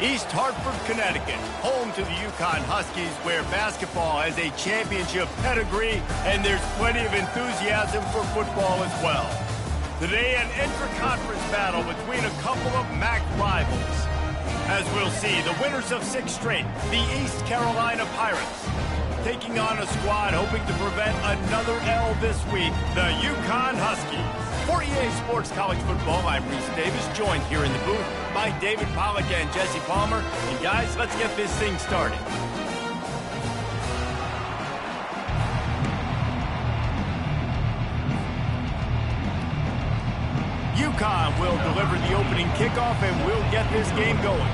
East Hartford, Connecticut, home to the UConn Huskies, where basketball has a championship pedigree and there's plenty of enthusiasm for football as well. Today, an intra-conference battle between a couple of MAC rivals. As we'll see, the winners of 6 straight, the East Carolina Pirates, taking on a squad hoping to prevent another L this week, the UConn Huskies. For EA Sports College Football, I'm Reese Davis, joined here in the booth by David Pollack and Jesse Palmer. And guys, let's get this thing started. UConn will deliver the opening kickoff and we'll get this game going.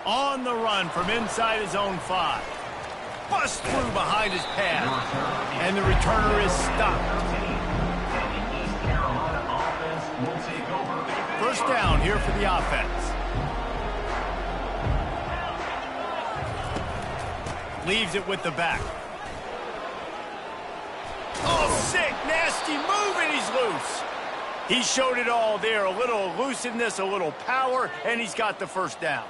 On the run from inside his own 5. Busts through behind his pad. And the returner is stopped. First down here for the offense. Leaves it with the back. Oh, sick, nasty move, and he's loose. He showed it all there. A little elusiveness, a little power, and he's got the first down.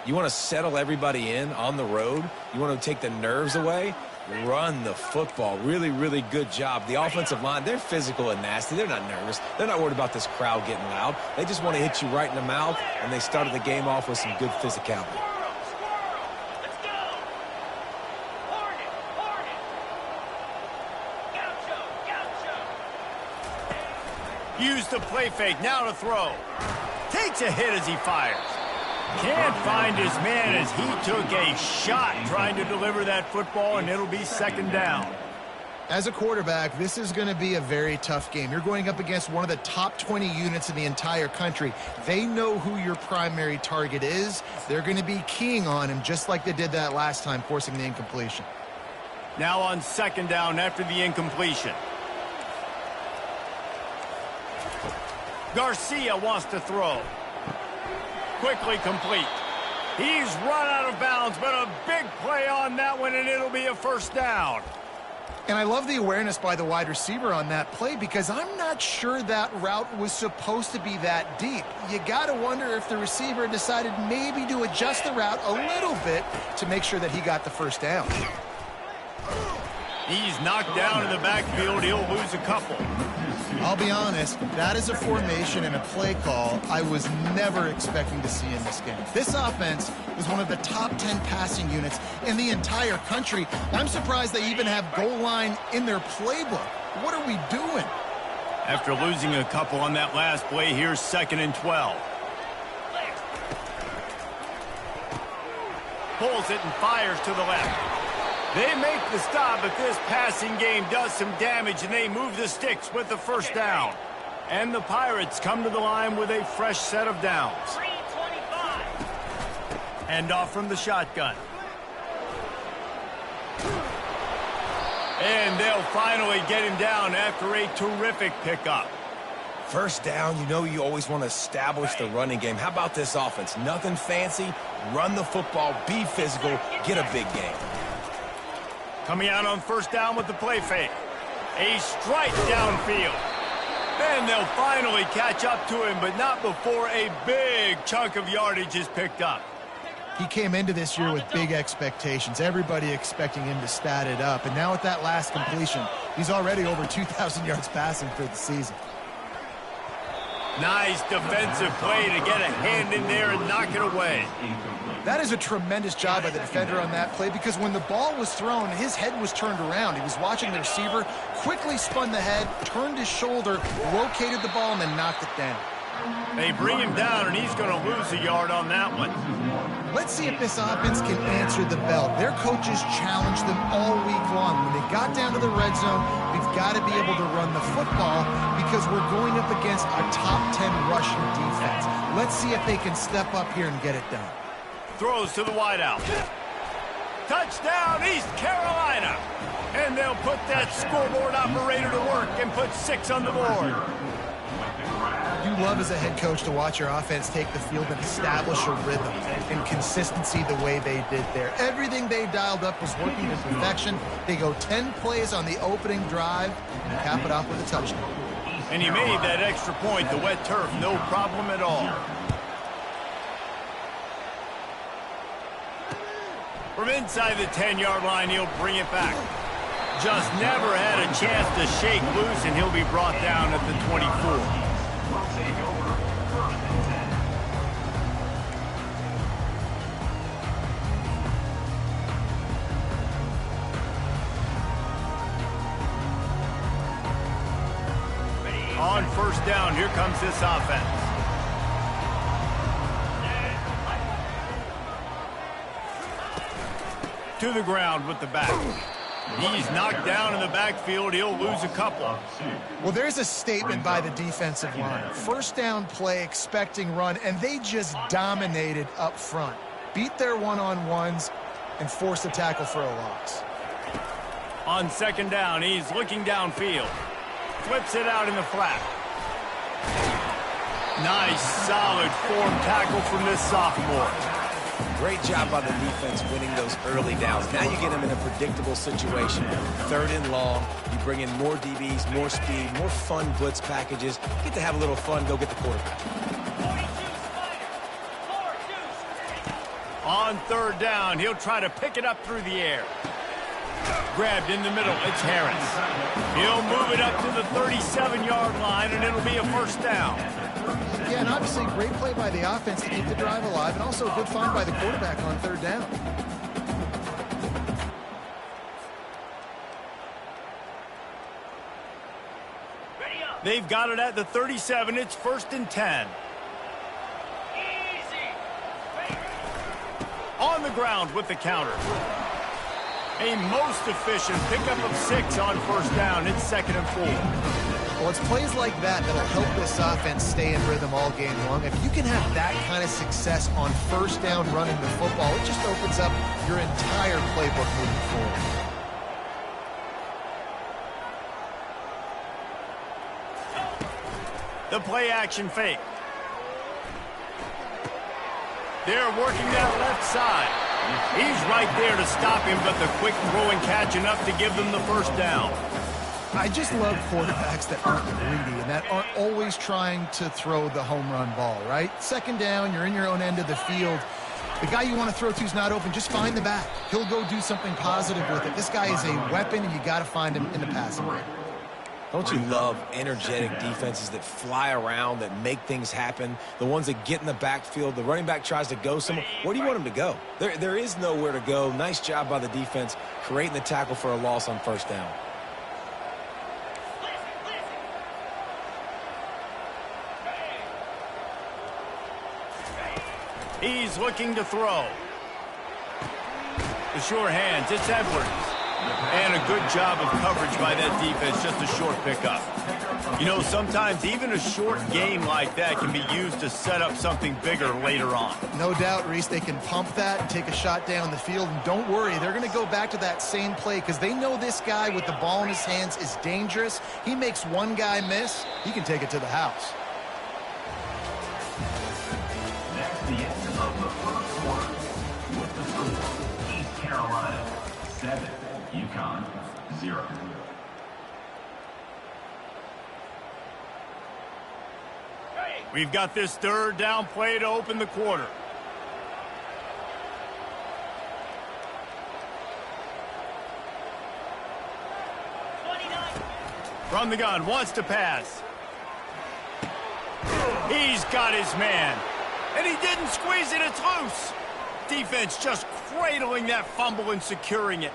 You want to settle everybody in on the road? You want to take the nerves away? Run the football. Really, really good job. The offensive line, they're physical and nasty. They're not nervous. They're not worried about this crowd getting loud. They just want to hit you right in the mouth, and they started the game off with some good physicality. Use the play fake, now to throw. Takes a hit as he fires. Can't find his man as he took a shot trying to deliver that football, and it'll be second down. As a quarterback, this is going to be a very tough game. You're going up against one of the top 20 units in the entire country. They know who your primary target is. They're going to be keying on him just like they did that last time, forcing the incompletion. Now on second down after the incompletion. Garcia wants to throw. Quickly complete. He's run out of bounds, but a big play on that one, and it'll be a first down. And I love the awareness by the wide receiver on that play because I'm not sure that route was supposed to be that deep. You got to wonder if the receiver decided maybe to adjust the route a little bit to make sure that he got the first down. He's knocked down in the backfield. He'll lose a couple. I'll be honest, that is a formation and a play call I was never expecting to see in this game. This offense is one of the top 10 passing units in the entire country. I'm surprised they even have goal line in their playbook. What are we doing? After losing a couple on that last play, here's 2nd and 12. Pulls it and fires to the left. They make the stop, but this passing game does some damage, and they move the sticks with the first down. And the Pirates come to the line with a fresh set of downs. 325. And off from the shotgun. And they'll finally get him down after a terrific pickup. First down, you know you always want to establish the running game. How about this offense? Nothing fancy. Run the football, be physical, get a big game. Coming out on first down with the play fake. A strike downfield. Then they'll finally catch up to him, but not before a big chunk of yardage is picked up. He came into this year with big expectations. Everybody expecting him to stat it up. And now with that last completion, he's already over 2,000 yards passing for the season. Nice defensive play to get a hand in there and knock it away. That is a tremendous job by the defender on that play because when the ball was thrown, his head was turned around. He was watching the receiver, quickly spun the head, turned his shoulder, located the ball, and then knocked it down. They bring him down, and he's going to lose a yard on that one. Let's see if this offense can answer the bell. Their coaches challenged them all week long. When they got down to the red zone, we've got to be able to run the football because we're going up against a top 10 rushing defense. Let's see if they can step up here and get it done. Throws to the wideout. Touchdown, East Carolina. And they'll put that scoreboard operator to work and put 6 on the board. You love as a head coach to watch your offense take the field and establish a rhythm and consistency the way they did there. Everything they dialed up was working to perfection. They go 10 plays on the opening drive and cap it off with a touchdown. And he made that extra point, the wet turf, no problem at all. From inside the 10-yard line, he'll bring it back. Just never had a chance to shake loose, and he'll be brought down at the 24. On first down, here comes this offense. To the ground with the back. He's knocked down in the backfield. He'll lose a couple. Well, there's a statement by the defensive line. First down play, expecting run, and they just dominated up front. Beat their one-on-ones and forced a tackle for a loss. On second down, he's looking downfield. Flips it out in the flat. Nice, solid form tackle from this sophomore. Great job by the defense winning those early downs. Now you get them in a predictable situation. Third and long. You bring in more DBs, more speed, more fun blitz packages. Get to have a little fun. Go get the quarterback. On third down, he'll try to pick it up through the air. Grabbed in the middle, it's Harris. He'll move it up to the 37-yard line, and it'll be a first down. Yeah, and obviously great play by the offense to keep the drive alive, and also a good find by the quarterback on third down. They've got it at the 37. It's first and 10. On the ground with the counter. A most efficient pickup of 6 on first down. It's second and 4. Well, it's plays like that that'll help this offense stay in rhythm all game long. If you can have that kind of success on first down running the football, it just opens up your entire playbook moving forward. The play action fake. They're working that left side. He's right there to stop him, but the quick throw and catch enough to give them the first down. I just love quarterbacks that aren't greedy and that aren't always trying to throw the home run ball, right? Second down, you're in your own end of the field. The guy you want to throw to is not open. Just find the back. He'll go do something positive with it. This guy is a weapon, and you got to find him in the passing game. Don't you love energetic defenses that fly around, that make things happen? The ones that get in the backfield, the running back tries to go somewhere. Where do you want him to go? There is nowhere to go. Nice job by the defense creating the tackle for a loss on first down. He's looking to throw. The sure hands, it's Edwards. And a good job of coverage by that defense, just a short pickup. You know, sometimes even a short game like that can be used to set up something bigger later on. No doubt, Reese, they can pump that and take a shot down the field. And don't worry, they're going to go back to that same play because they know this guy with the ball in his hands is dangerous. He makes one guy miss, he can take it to the house. That's the end of the first quarter. With the score, East Carolina 7, UConn 0. We've got this third down play to open the quarter. From the gun, wants to pass. He's got his man. And he didn't squeeze it, it's loose. Defense just cradling that fumble and securing it.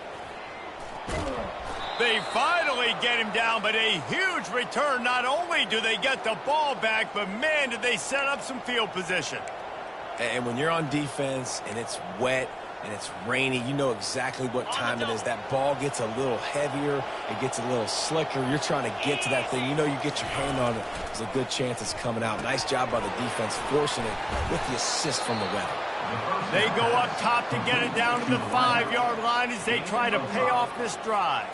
They finally get him down, but a huge return. Not only do they get the ball back, but man, did they set up some field position. And when you're on defense and it's wet and it's rainy, you know exactly what time it is. That ball gets a little heavier. It gets a little slicker. You're trying to get to that thing. You know you get your hand on it. There's a good chance it's coming out. Nice job by the defense forcing it with the assist from the weather. They go up top to get it down to the 5-yard line as they try to pay off this drive.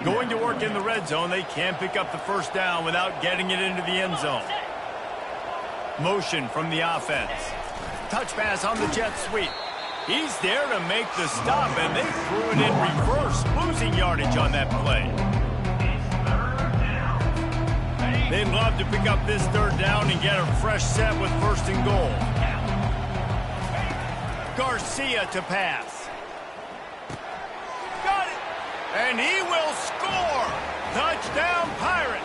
Going to work in the red zone, they can't pick up the first down without getting it into the end zone. Motion from the offense. Touch pass on the jet sweep. He's there to make the stop, and they threw it in reverse, losing yardage on that play. They'd love to pick up this third down and get a fresh set with 1st and goal. Garcia to pass. Got it! And he will score! Touchdown, Pirates!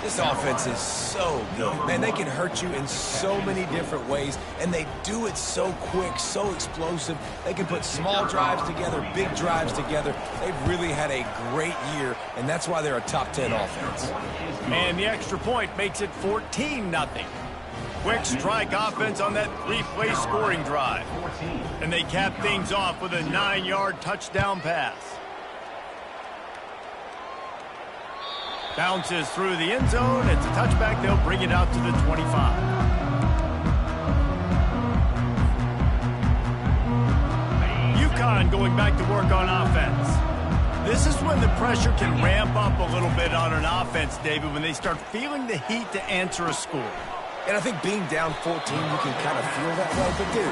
This offense is so good. Man, they can hurt you in so many different ways, and they do it so quick, so explosive. They can put small drives together, big drives together. They've really had a great year, and that's why they're a top 10 offense. And the extra point makes it 14-0. Quick strike offense on that 3-play scoring drive. And they cap things off with a 9-yard touchdown pass. Bounces through the end zone. It's a touchback. They'll bring it out to the 25. UConn going back to work on offense. This is when the pressure can ramp up a little bit on an offense, David, when they start feeling the heat to answer a score. And I think being down 14, you can kind of feel that way. But, dude,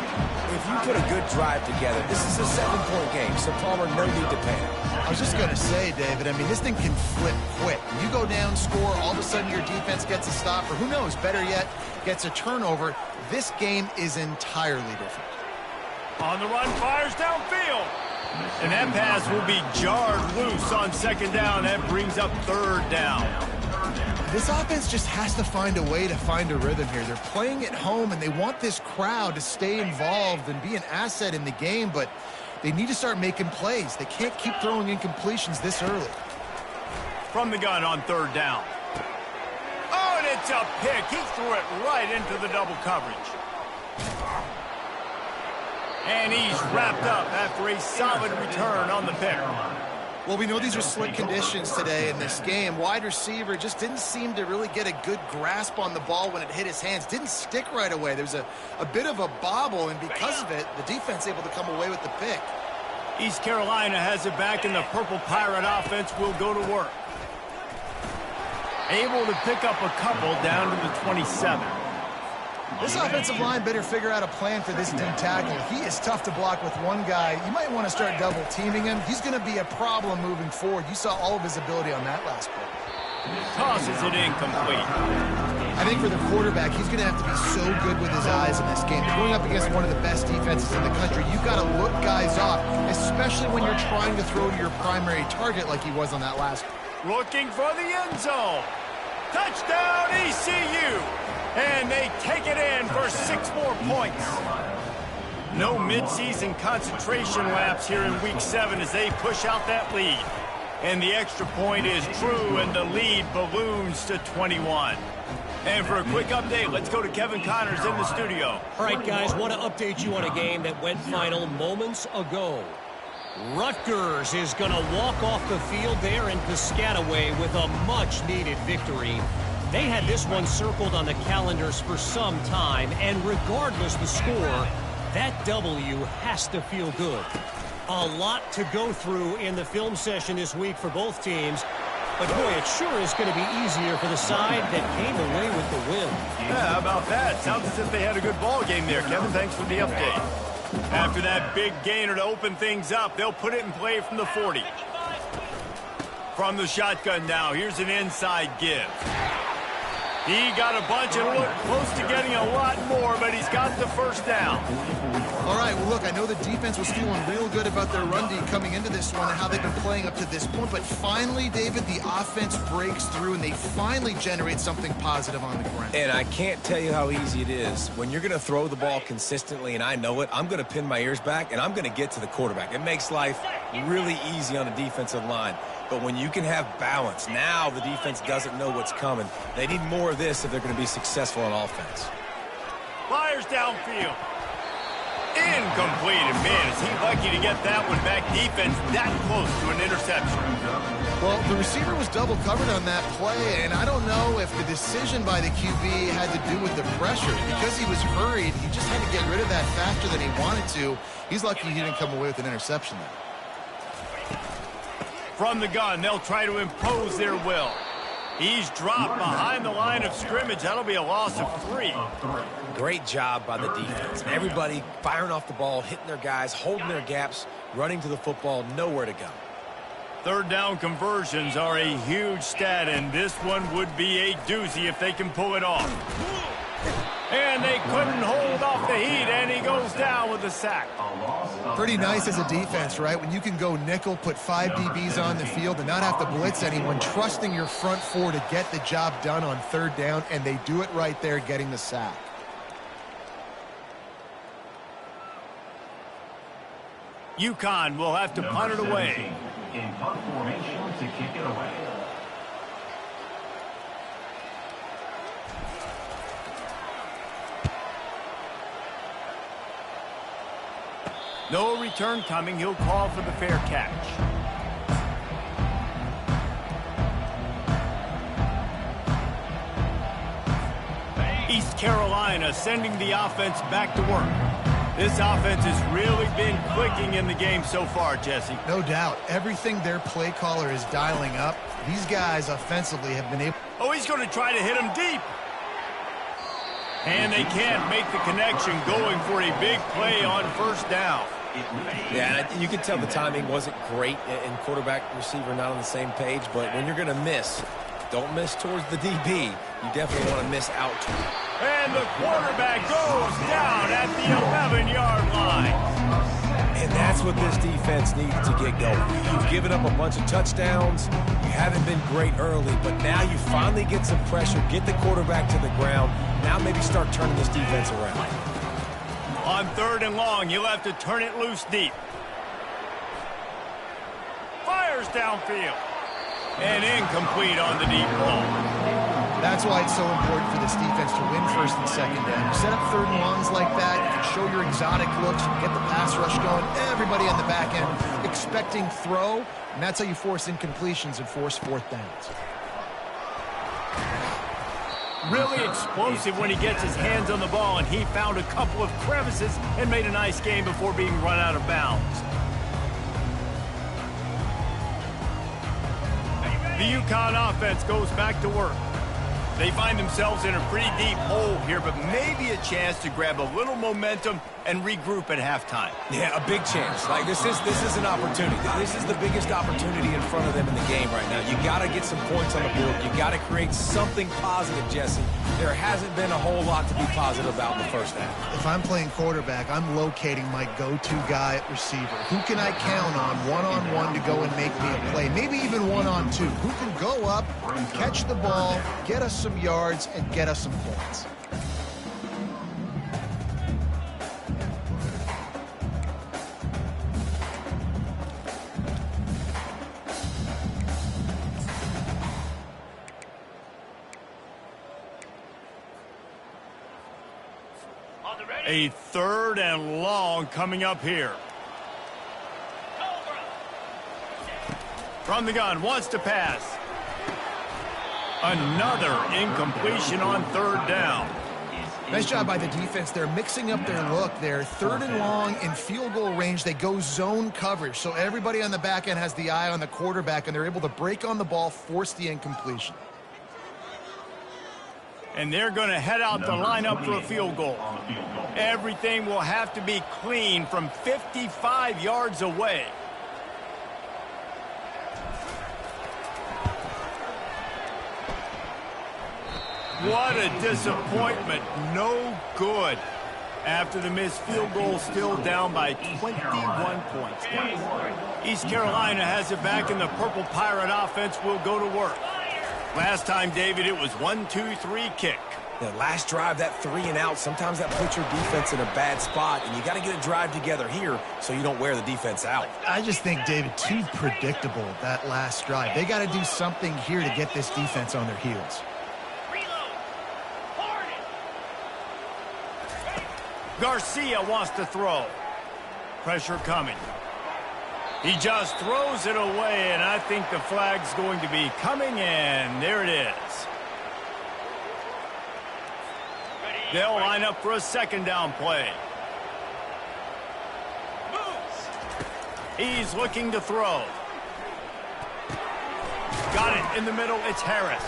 if you put a good drive together, this is a 7-point game, so Palmer, no need to panic. I was just going to say, David, I mean, this thing can flip quick. You go down, score, all of a sudden your defense gets a stop, or who knows, better yet, gets a turnover. This game is entirely different. On the run, fires downfield. And that pass will be jarred loose on 2nd down. That brings up 3rd down. This offense just has to find a way to find a rhythm here. They're playing at home, and they want this crowd to stay involved and be an asset in the game, but they need to start making plays. They can't keep throwing incompletions this early. From the gun on 3rd down. Oh, and it's a pick. He threw it right into the double coverage. And he's wrapped up after a solid return on the pick. Well, we know these are slick conditions today in this game. Wide receiver just didn't seem to really get a good grasp on the ball when it hit his hands. Didn't stick right away. There's a bit of a bobble, and because of it, the defense able to come away with the pick. East Carolina has it back, and the Purple Pirate offense will go to work. Able to pick up a couple down to the 27. This offensive line better figure out a plan for this D tackle. He is tough to block with one guy. You might want to start double teaming him. He's going to be a problem moving forward. You saw all of his ability on that last play. Tosses it incomplete. I think for the quarterback, he's going to have to be so good with his eyes in this game. Going up against one of the best defenses in the country, you've got to look guys off, especially when you're trying to throw to your primary target like he was on that last one. Looking for the end zone. Touchdown, ECU. And they take it in for 6 more points. No midseason concentration laps here in Week 7 as they push out that lead. And the extra point is true, and the lead balloons to 21. And for a quick update, let's go to Kevin Connors in the studio. All right, guys, want to update you on a game that went final moments ago. Rutgers is going to walk off the field there in Piscataway with a much-needed victory. They had this one circled on the calendars for some time, and regardless the score, that W has to feel good. A lot to go through in the film session this week for both teams, but boy, it sure is going to be easier for the side that came away with the win. Yeah, how about that? Sounds as if they had a good ball game there. Kevin, thanks for the update. After that big gainer to open things up, they'll put it in play from the 40. From the shotgun now, here's an inside give. He got a bunch and looked close to getting a lot more, but he's got the 1st down. All right, well, look, I know the defense was feeling real good about their run D coming into this one and how they've been playing up to this point, but finally, David, the offense breaks through, and they finally generate something positive on the ground. And I can't tell you how easy it is. When you're going to throw the ball consistently, and I know it, I'm going to pin my ears back, and I'm going to get to the quarterback. It makes life really easy on the defensive line. But when you can have balance, now the defense doesn't know what's coming. They need more of this if they're going to be successful on offense. Fires downfield. Incomplete, and man, is he lucky to get that one back. Defense that close to an interception. Well, the receiver was double covered on that play, and I don't know if the decision by the QB had to do with the pressure. Because he was hurried, he just had to get rid of that faster than he wanted to. He's lucky he didn't come away with an interception there. From the gun, they'll try to impose their will. He's dropped behind the line of scrimmage. That'll be a loss of 3. Great job by the defense. Everybody firing off the ball, hitting their guys, holding their gaps, running to the football, nowhere to go. Third down conversions are a huge stat, and this one would be a doozy if they can pull it off. And they couldn't hold off the heat, and he goes down with a sack. Pretty nice as a defense, right? When you can go nickel, put 5 DBs on the field and not have to blitz anyone, trusting your front 4 to get the job done on third down, and they do it right there, getting the sack. UConn will have to punt it away. In punt formation to kick it away. No return coming. He'll call for the fair catch. East Carolina sending the offense back to work. This offense has really been clicking in the game so far, Jesse. No doubt. Everything their play caller is dialing up, these guys offensively have been able... Oh, he's going to try to hit him deep. And they can't make the connection, going for a big play on first down. Yeah, and you can tell the timing wasn't great, and quarterback receiver not on the same page, but when you're going to miss, don't miss towards the DB. You definitely want to miss out to him. And the quarterback goes down at the 11-yard line. And that's what this defense needed to get going. You've given up a bunch of touchdowns. You haven't been great early, but now you finally get some pressure, get the quarterback to the ground. Now maybe start turning this defense around. On third and long, you'll have to turn it loose deep. Fires downfield. And incomplete on the deep ball. That's why it's so important for this defense to win first and second down. You set up third and longs like that, you can show your exotic looks, you can get the pass rush going, everybody on the back end expecting throw, and that's how you force incompletions and force fourth downs. Really explosive when he gets his hands on the ball, and he found a couple of crevices and made a nice game before being run out of bounds. The UConn offense goes back to work. They find themselves in a pretty deep hole here, but maybe a chance to grab a little momentum and regroup at halftime. Yeah, a big chance. Like this is an opportunity. This is the biggest opportunity in front of them in the game right now. You got to get some points on the board. You got to create something positive, Jesse. There hasn't been a whole lot to be positive about in the first half. If I'm playing quarterback, I'm locating my go-to guy at receiver. Who can I count on one-on-one to go and make me a play? Maybe even one-on-two. Who can go up, catch the ball, get us some yards, and get us some points? A third and long coming up here. From the gun, wants to pass. Another incompletion on third down. Nice job by the defense. They're mixing up their look. They're third and long in field goal range. They go zone coverage. So everybody on the back end has the eye on the quarterback, and they're able to break on the ball, force the incompletion. And they're going to head out to line up for a field goal. Everything will have to be clean from 55 yards away. What a disappointment. No good. After the missed field goal, still down by 21 points. East Carolina has it back, and the Purple Pirate offense will go to work. Last time, David, it was 1-2-3 kick. The last drive, that 3 and out, sometimes that puts your defense in a bad spot, and you got to get a drive together here so you don't wear the defense out. I just think, David, too predictable, that last drive. They got to do something here to get this defense on their heels. Garcia wants to throw. Pressure coming. He just throws it away, and I think the flag's going to be coming in. There it is. They'll line up for a second down play. He's looking to throw. Got it in the middle. It's Harris.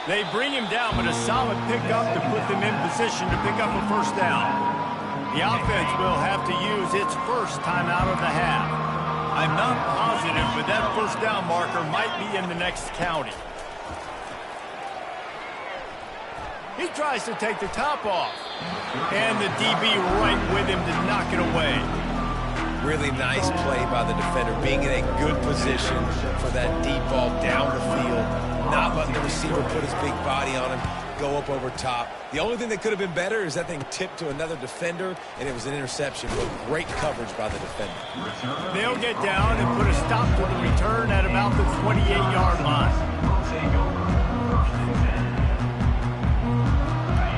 They bring him down, but a solid pickup to put them in position to pick up a first down. The offense will have to use its first timeout of the half. I'm not positive, but that first down marker might be in the next county. He tries to take the top off. And the DB right with him to knock it away. Really nice play by the defender, being in a good position for that deep ball down the field, not letting the receiver put his big body on him, go up over top. The only thing that could have been better is that thing tipped to another defender, and it was an interception, but great coverage by the defender. They'll get down and put a stop to the return at about the 28-yard line.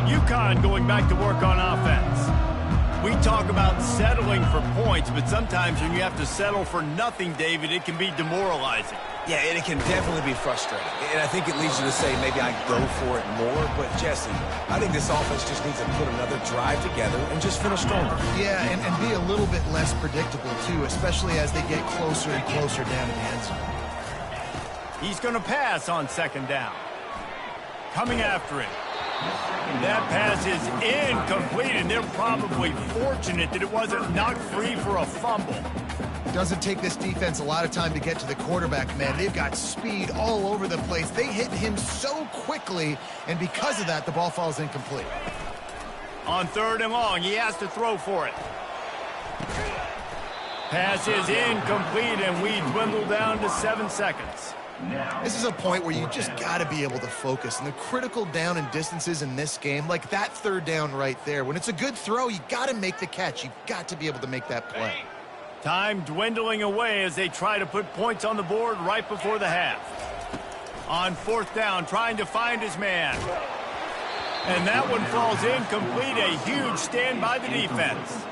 UConn going back to work on offense. We talk about settling for points, but sometimes when you have to settle for nothing, David, it can be demoralizing. Yeah, and it can definitely be frustrating. And I think it leads you to say maybe I go for it more. But, Jesse, I think this offense just needs to put another drive together and just finish stronger. Yeah, and be a little bit less predictable, too, especially as they get closer and closer down to the end zone. He's going to pass on second down. Coming after him. That pass is incomplete, and they're probably fortunate that it wasn't knocked free for a fumble. Doesn't take this defense a lot of time to get to the quarterback, man. They've got speed all over the place. They hit him so quickly, and because of that, the ball falls incomplete. On third and long, he has to throw for it. Pass is incomplete, and we dwindle down to 7 seconds. This is a point where you just got to be able to focus. And the critical down and distances in this game, like that third down right there, when it's a good throw, you got to make the catch. You've got to be able to make that play. Time dwindling away as they try to put points on the board right before the half. On fourth down, trying to find his man. And that one falls incomplete. A huge stand by the defense.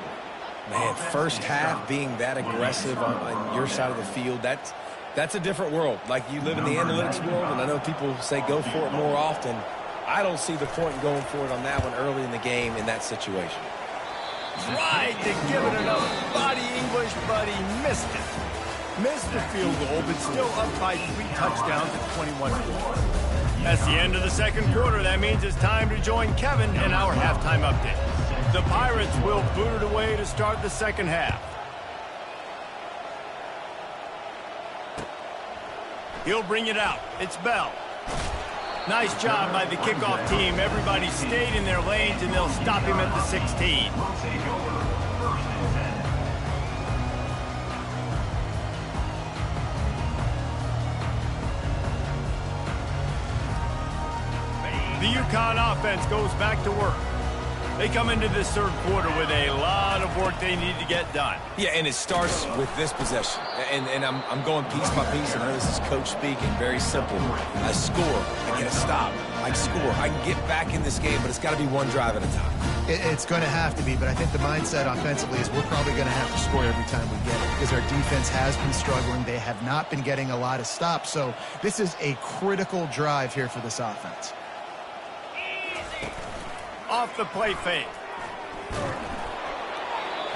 Man, first half being that aggressive on your side of the field, that's a different world. Like, you live in the analytics world, and I know people say go for it more often. I don't see the point in going for it on that one early in the game in that situation. Tried to give it enough body English, but he missed it. Missed the field goal, but still up by 3 touchdowns at 21 points. That's the end of the second quarter. That means it's time to join Kevin in our halftime update. The Pirates will boot it away to start the second half. He'll bring it out. It's Bell. Nice job by the kickoff team. Everybody stayed in their lanes, and they'll stop him at the 16. The UConn offense goes back to work. They come into this third quarter with a lot of work they need to get done. Yeah, and it starts with this possession. And I'm going piece by piece, and I know this is coach speaking. Very simple. I score. I get a stop. I score. I can get back in this game, but it's got to be one drive at a time. It's going to have to be, but I think the mindset offensively is we're probably going to have to score every time we get it because our defense has been struggling. They have not been getting a lot of stops, so this is a critical drive here for this offense. Off the play fake.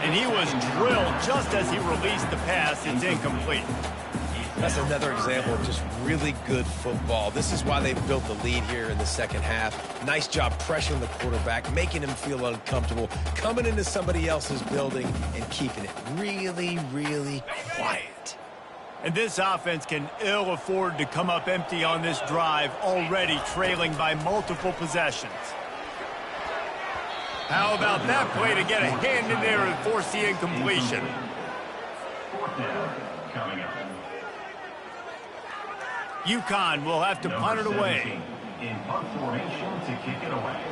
And he was drilled just as he released the pass. It's incomplete. That's another example of just really good football. This is why they've built the lead here in the second half. Nice job pressuring the quarterback, making him feel uncomfortable, coming into somebody else's building and keeping it really, really quiet. And this offense can ill afford to come up empty on this drive, already trailing by multiple possessions. How about that play to get a hand in there and force the incompletion? Fourth down coming up. UConn will have to punt it away. In punt formation to kick it away.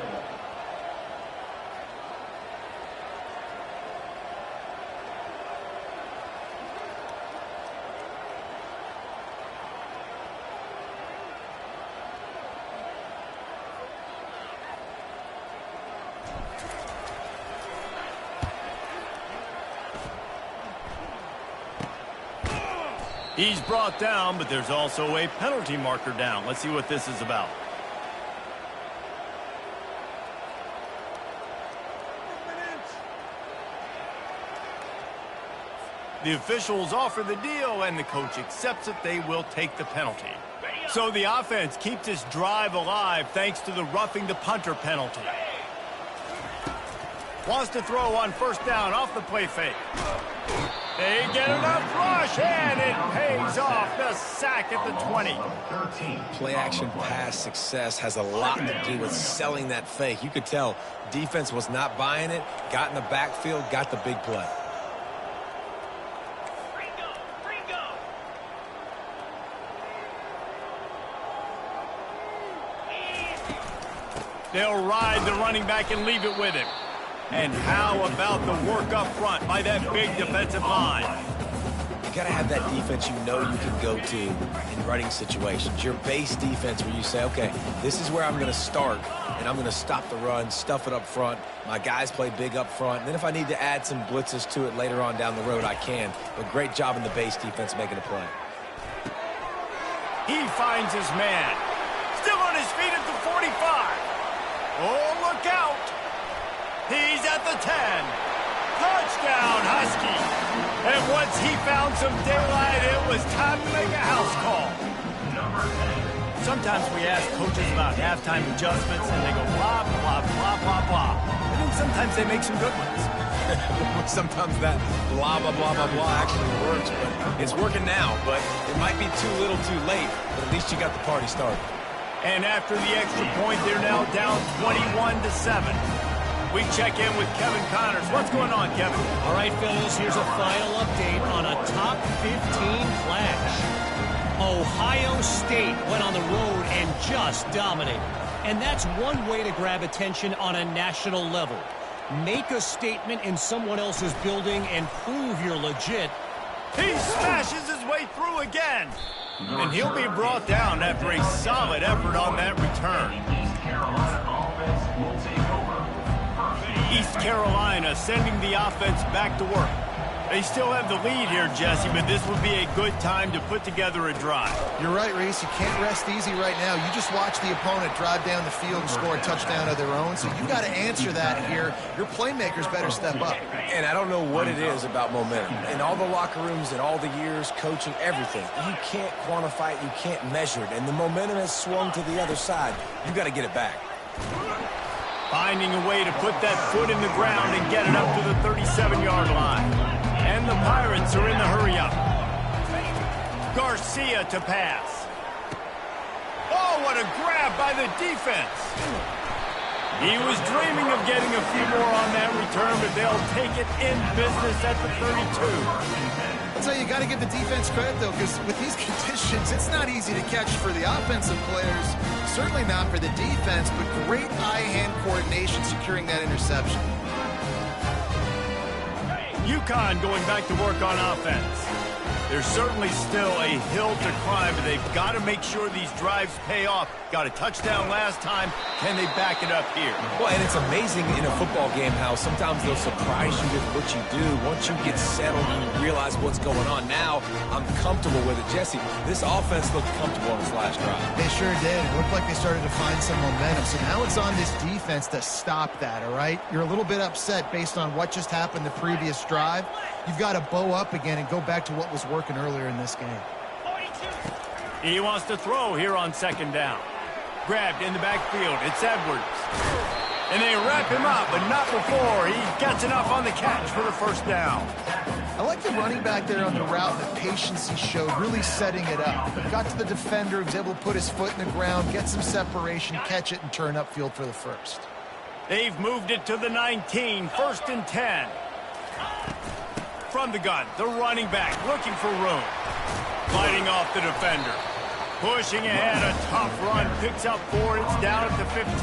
He's brought down, but there's also a penalty marker down. Let's see what this is about. The officials offer the deal, and the coach accepts it. They will take the penalty. So the offense keeps this drive alive thanks to the roughing the punter penalty. Wants to throw on first down off the play fake. They get enough rush, and it pays off. The sack at the 20. Play action pass success has a lot to do with selling that fake. You could tell defense was not buying it, got in the backfield, got the big play. They'll ride the running back and leave it with him. And how about the work up front by that big defensive line? You got to have that defense you know you can go to in running situations. Your base defense where you say, okay, this is where I'm going to start, and I'm going to stop the run, stuff it up front. My guys play big up front. And then if I need to add some blitzes to it later on down the road, I can. But great job in the base defense making a play. He finds his man. Still on his feet at the 45. Oh, look out. He's at the 10. Touchdown, Husky. And once he found some daylight, it was time to make a house call. Sometimes we ask coaches about halftime adjustments, and they go blah, blah, blah, blah, blah. And then sometimes they make some good ones. Sometimes that blah, blah, blah, blah, blah actually works, but it's working now. But it might be too little too late, but at least you got the party started. And after the extra point, they're now down 21-7. We check in with Kevin Connors. What's going on, Kevin? All right, fellas, here's a final update on a top 15 clash. Ohio State went on the road and just dominated. And that's one way to grab attention on a national level. Make a statement in someone else's building and prove you're legit. He smashes his way through again. And he'll be brought down after a solid effort on that return. East Carolina sending the offense back to work. They still have the lead here, Jesse, but this would be a good time to put together a drive. You're right, Reese. You can't rest easy right now. You just watch the opponent drive down the field and score a touchdown of their own, so you got to answer that here. Your playmakers better step up. And I don't know what it is about momentum. In all the locker rooms and all the years, coaching, everything, you can't quantify it, you can't measure it. And the momentum has swung to the other side. You got to get it back. Finding a way to put that foot in the ground and get it up to the 37-yard line. And the Pirates are in the hurry-up. Garcia to pass. Oh, what a grab by the defense. He was dreaming of getting a few more on that return, but they'll take it in business at the 32. I'll tell you, you got to give the defense credit, though, because with these conditions, it's not easy to catch for the offensive players. Certainly not for the defense, but great eye-hand coordination securing that interception. UConn going back to work on offense. There's certainly still a hill to climb, but they've got to make sure these drives pay off. Got a touchdown last time. Can they back it up here? Well, and it's amazing in a football game how sometimes they'll surprise you with what you do. Once you get settled and you realize what's going on, now I'm comfortable with it. Jesse, this offense looked comfortable on this last drive. They sure did. It looked like they started to find some momentum. So now it's on this defense to stop that, all right? You're a little bit upset based on what just happened the previous drive. You've got to bow up again and go back to what was working earlier in this game. He wants to throw here on second down. Grabbed in the backfield. It's Edwards. And they wrap him up, but not before he gets enough on the catch for the first down. I like the running back there on the route, the patience he showed, really setting it up. Got to the defender, was able to put his foot in the ground, get some separation, catch it, and turn upfield for the first. They've moved it to the 19, 1st and 10. From the gun, the running back looking for room. Fighting off the defender. Pushing ahead, a tough run, picks up 4, it's down at the 15.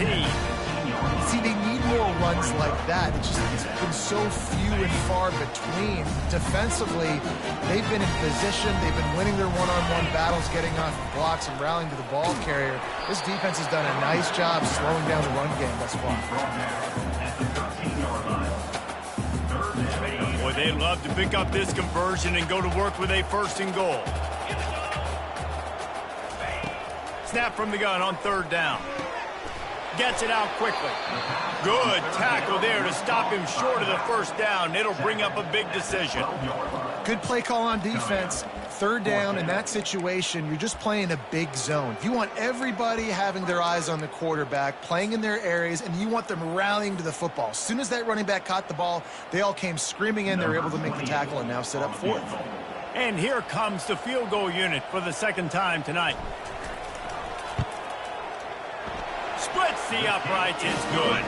See, they need more runs like that. It's been so few and far between. Defensively, they've been in position. They've been winning their one-on-one battles, getting off blocks and rallying to the ball carrier. This defense has done a nice job slowing down the run game thus far. Boy, they'd love to pick up this conversion and go to work with a 1st and goal. Snap from the gun on 3rd down. Gets it out quickly. Good tackle there to stop him short of the 1st down. It'll bring up a big decision. Good play call on defense. third down, in that situation, you're just playing a big zone. You want everybody having their eyes on the quarterback, playing in their areas, and you want them rallying to the football. As soon as that running back caught the ball, they all came screaming in. They were able to make the tackle and now set up fourth. And here comes the field goal unit for the second time tonight. Splits the uprights. It's good.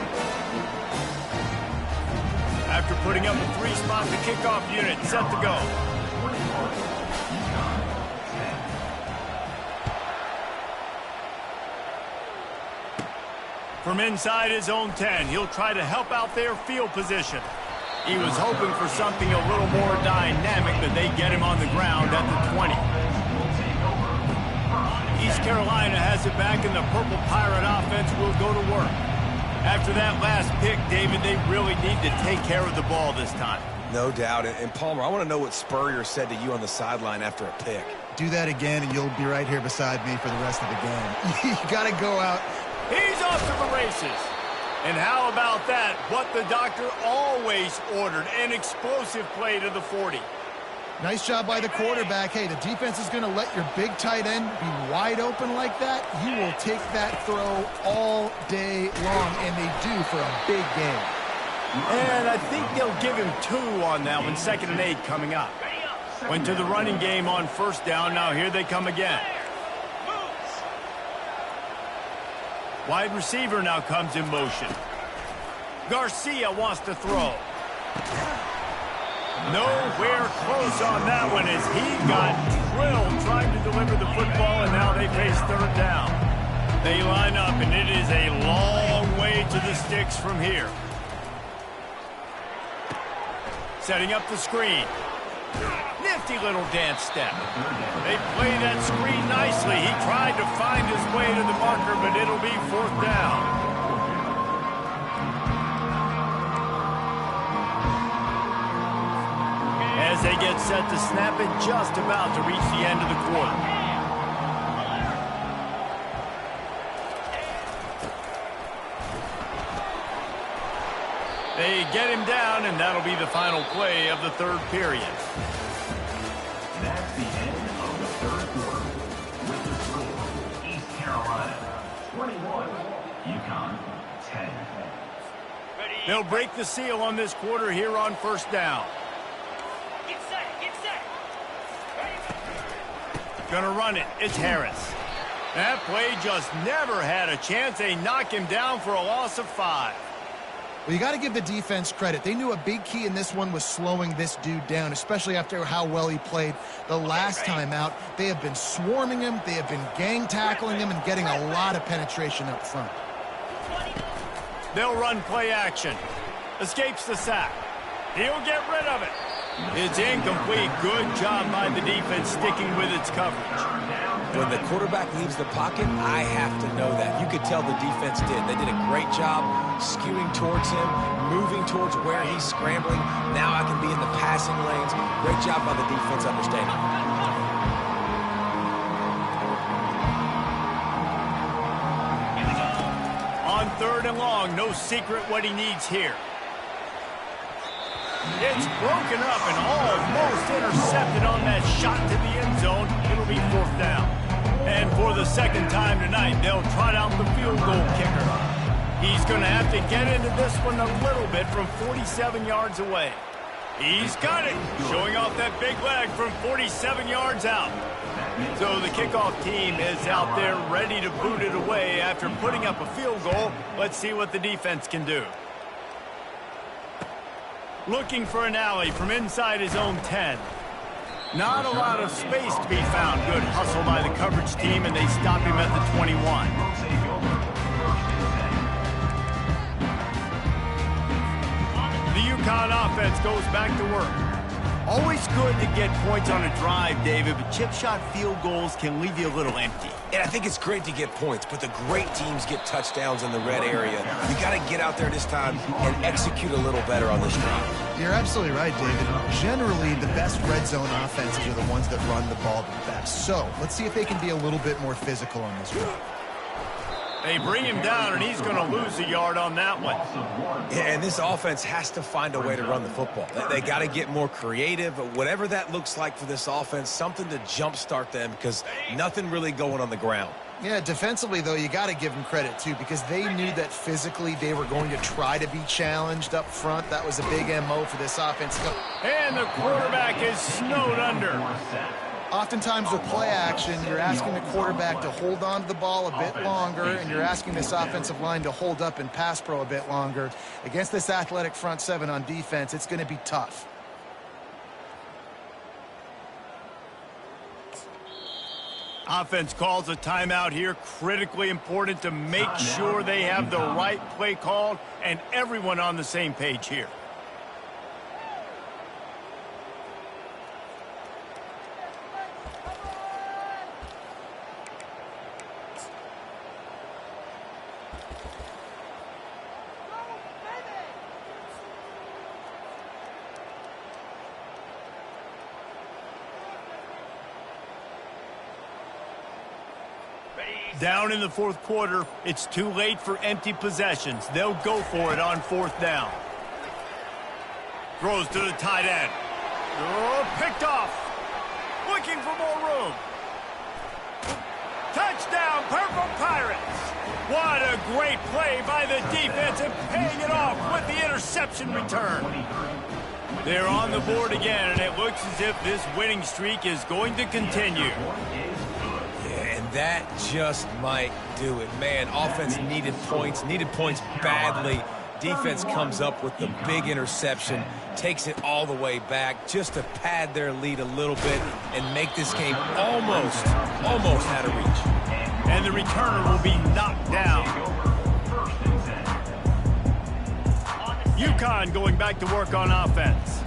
After putting up a 3-spot, the kickoff unit set to go. From inside his own 10, he'll try to help out their field position. He was hoping for something a little more dynamic, but they get him on the ground at the 20. East Carolina has it back, and the Purple Pirate offense will go to work. After that last pick, David, they really need to take care of the ball this time. No doubt. And Palmer, I want to know what Spurrier said to you on the sideline after a pick. Do that again, and you'll be right here beside me for the rest of the game. You got to go out. He's off to the races. And how about that? What the doctor always ordered, an explosive play to the 40. Nice job by the quarterback. Hey, the defense is going to let your big tight end be wide open like that. You will take that throw all day long, and they do for a big game. And I think they'll give him 2 on that one, 2nd and 8 coming up. Went to the running game on first down. Now here they come again. Wide receiver now comes in motion. Garcia wants to throw. Nowhere close on that one as he got drilled trying to deliver the football, and now they face third down. They line up, and it is a long way to the sticks from here. Setting up the screen. Nifty little dance step. They play that screen nicely. He tried to find his way to the marker, but it'll be fourth down. As they get set to snap it, just about to reach the end of the quarter. They get him down, and that'll be the final play of the third period. That's the end of the third quarter. With the score, East Carolina 21, UConn 10. They'll break the seal on this quarter here on first down. Get set, get set. Gonna run it. It's Harris. That play just never had a chance. They knock him down for a loss of 5. Well, you got to give the defense credit. They knew a big key in this one was slowing this dude down, especially after how well he played the last time out. They have been swarming him. They have been gang tackling him and getting a lot of penetration up front. They'll run play action. Escapes the sack. He'll get rid of it. It's incomplete. Good job by the defense sticking with its coverage. When the quarterback leaves the pocket, I have to know that. You could tell the defense did. They did a great job skewing towards him, moving towards where he's scrambling. Now I can be in the passing lanes. Great job by the defense understanding. On third and long, no secret what he needs here. It's broken up and almost intercepted on that shot to the end zone. It'll be fourth down. And for the second time tonight, they'll trot out the field goal kicker. He's going to have to get into this one a little bit from 47 yards away. He's got it, showing off that big leg from 47 yards out. So the kickoff team is out there ready to boot it away after putting up a field goal. Let's see what the defense can do. Looking for an alley from inside his own 10. Not a lot of space to be found. Good hustle by the coverage team, and they stop him at the 21. The UConn offense goes back to work. Always good to get points on a drive, David, but chip shot field goals can leave you a little empty. And I think it's great to get points, but the great teams get touchdowns in the red area. You got to get out there this time and execute a little better on this drive. You're absolutely right, David. Generally, the best red zone offenses are the ones that run the ball the best. So let's see if they can be a little bit more physical on this drive. They bring him down, and he's going to lose a yard on that one. Yeah, and this offense has to find a way to run the football. They got to get more creative, but whatever that looks like for this offense, something to jumpstart them because nothing really going on the ground. Yeah, defensively, though, you got to give them credit, too, because they knew that physically they were going to try to be challenged up front. That was a big MO for this offense. And the quarterback is snowed under. Oftentimes with play action, you're asking the quarterback to hold on to the ball a bit longer, and you're asking this offensive line to hold up in pass pro a bit longer. Against this athletic front seven on defense, it's going to be tough. Offense calls a timeout here. Critically important to make sure they have the right play called and everyone on the same page here. Down in the fourth quarter, it's too late for empty possessions. They'll go for it on fourth down. Throws to the tight end. Oh, picked off. Looking for more room. Touchdown, Purple Pirates. What a great play by the defense and paying it off with the interception return. They're on the board again, and it looks as if this winning streak is going to continue. That just might do it. Man, offense needed points badly. Defense comes up with the big interception, takes it all the way back just to pad their lead a little bit and make this game almost out of reach. And the returner will be knocked down. UConn going back to work on offense.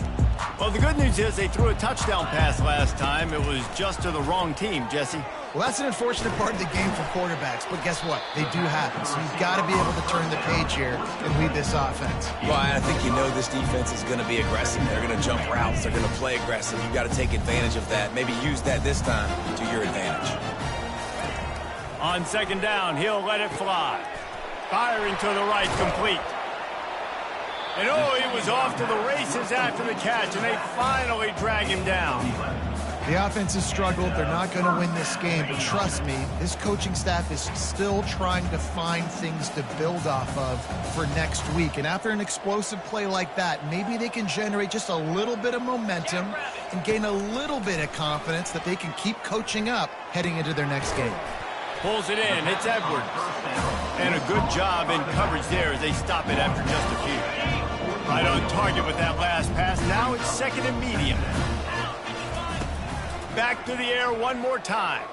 Well, the good news is they threw a touchdown pass last time. It was just to the wrong team, Jesse. Well, that's an unfortunate part of the game for quarterbacks, but guess what? They do happen, so you've got to be able to turn the page here and lead this offense. Well, I think you know this defense is going to be aggressive. They're going to jump routes. They're going to play aggressive. You've got to take advantage of that. Maybe use that this time to your advantage. On second down, he'll let it fly. Firing to the right, complete. And oh, he was off to the races after the catch, and they finally drag him down. The offense has struggled. They're not going to win this game, but trust me, this coaching staff is still trying to find things to build off of for next week. And after an explosive play like that, maybe they can generate just a little bit of momentum and gain a little bit of confidence that they can keep coaching up heading into their next game. Pulls it in. It's Edwards. And a good job in coverage there as they stop it after just a few. Right on target with that last pass. Now it's second and medium. Back to the air one more time.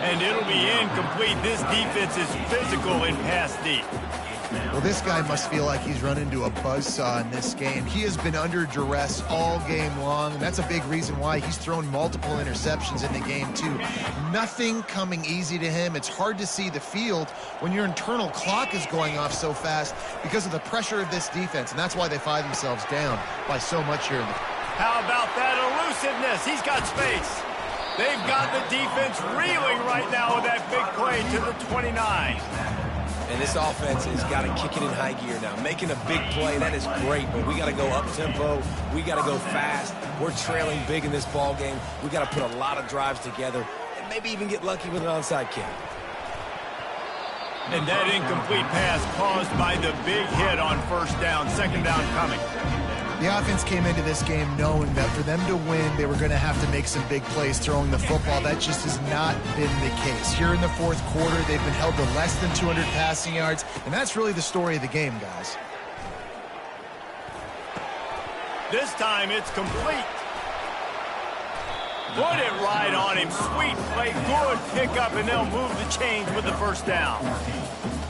And it'll be incomplete. This defense is physical in pass deep. Well, this guy must feel like he's run into a buzzsaw in this game. He has been under duress all game long, and that's a big reason why he's thrown multiple interceptions in the game, too. Nothing coming easy to him. It's hard to see the field when your internal clock is going off so fast because of the pressure of this defense, and that's why they find themselves down by so much here in the... How about that elusiveness? He's got space. They've got the defense reeling right now with that big play to the 29. And this offense has got to kick it in high gear now. Making a big play, that is great, but we got to go up-tempo. We got to go fast. We're trailing big in this ball game. We got to put a lot of drives together and maybe even get lucky with an onside kick. And that incomplete pass caused by the big hit on first down. Second down coming. The offense came into this game knowing that for them to win, they were going to have to make some big plays throwing the football. That just has not been the case. Here in the fourth quarter, they've been held to less than 200 passing yards, and that's really the story of the game, guys. This time it's complete. Put it right on him. Sweet play, good pickup, and they'll move the chains with the first down.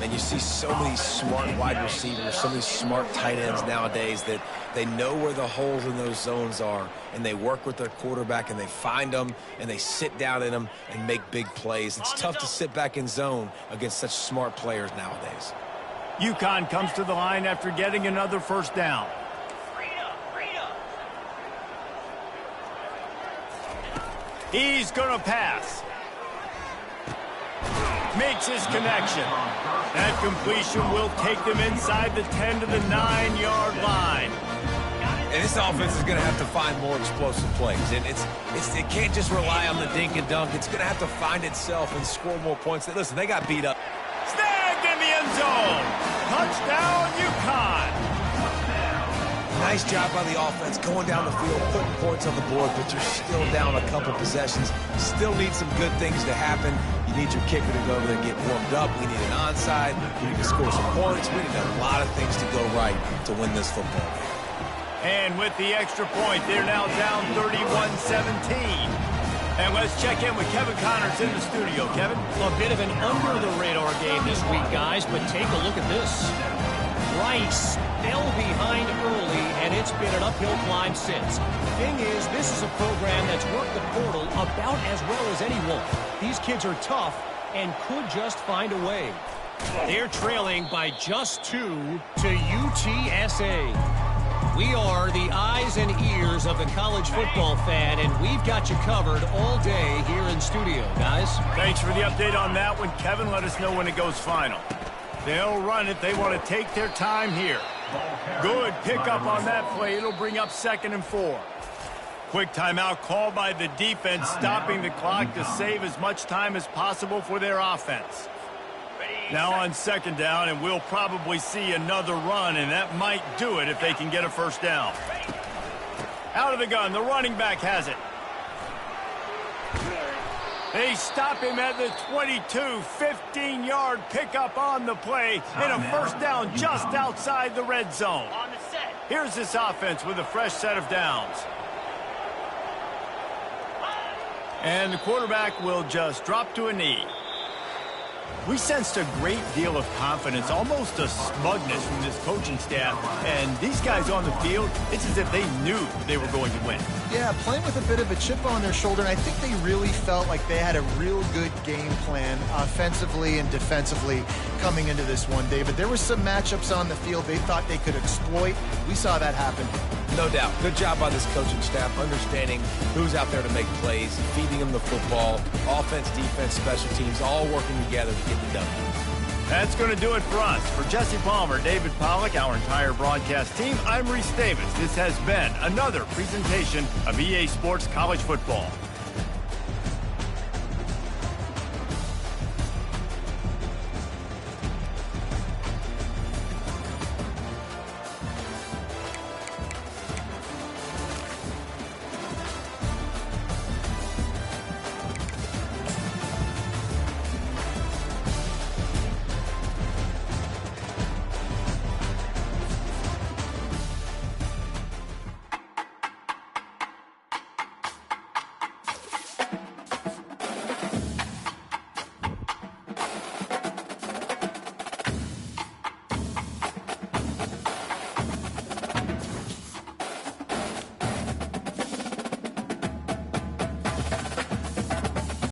And you see so many smart wide receivers, so many smart tight ends nowadays that they know where the holes in those zones are, and they work with their quarterback, and they find them, and they sit down in them and make big plays. It's tough to sit back in zone against such smart players nowadays. UConn comes to the line after getting another first down. He's going to pass. makes his connection. That completion will take them inside the 10 to the 9-yard line. And this offense is going to have to find more explosive plays. And it can't just rely on the dink and dunk. It's going to have to find itself and score more points. Listen, they got beat up. Snagged in the end zone. Touchdown, UConn. Nice job by the offense going down the field, putting points on the board, but you're still down a couple possessions. Still need some good things to happen. You need your kicker to go over there and get warmed up. We need an onside. We need to score some points. We need a lot of things to go right to win this football game. And with the extra point, they're now down 31-17. And let's check in with Kevin Connors in the studio. Kevin? A bit of an under-the-radar game this week, guys, but take a look at this. Rice fell behind early, and it's been an uphill climb since. Thing is, this is a program that's worked the portal about as well as anyone. These kids are tough and could just find a way. They're trailing by just 2 to UTSA. We are the eyes and ears of the college football fan, and we've got you covered all day here in studio, guys. Thanks for the update on that one, Kevin. Let us know when it goes final. They'll run it. They want to take their time here. Good pickup on that play. It'll bring up 2nd and 4. Quick timeout called by the defense, stopping the clock to save as much time as possible for their offense. Now on 2nd down, and we'll probably see another run, and that might do it if they can get a first down. Out of the gun, the running back has it. They stop him at the 22, 15-yard pickup on the play, and a first down just outside the red zone. On the set. Here's this offense with a fresh set of downs. And the quarterback will just drop to a knee. We sensed a great deal of confidence, almost a smugness from this coaching staff. And these guys on the field, it's as if they knew they were going to win. Yeah, playing with a bit of a chip on their shoulder, and I think they really felt like they had a real good game plan offensively and defensively coming into this one, David. There were some matchups on the field they thought they could exploit. We saw that happen. No doubt. Good job by this coaching staff, understanding who's out there to make plays, feeding them the football, offense, defense, special teams, all working together to get the W. That's going to do it for us. For Jesse Palmer, David Pollack, our entire broadcast team, I'm Reese Davis. This has been another presentation of EA Sports College Football.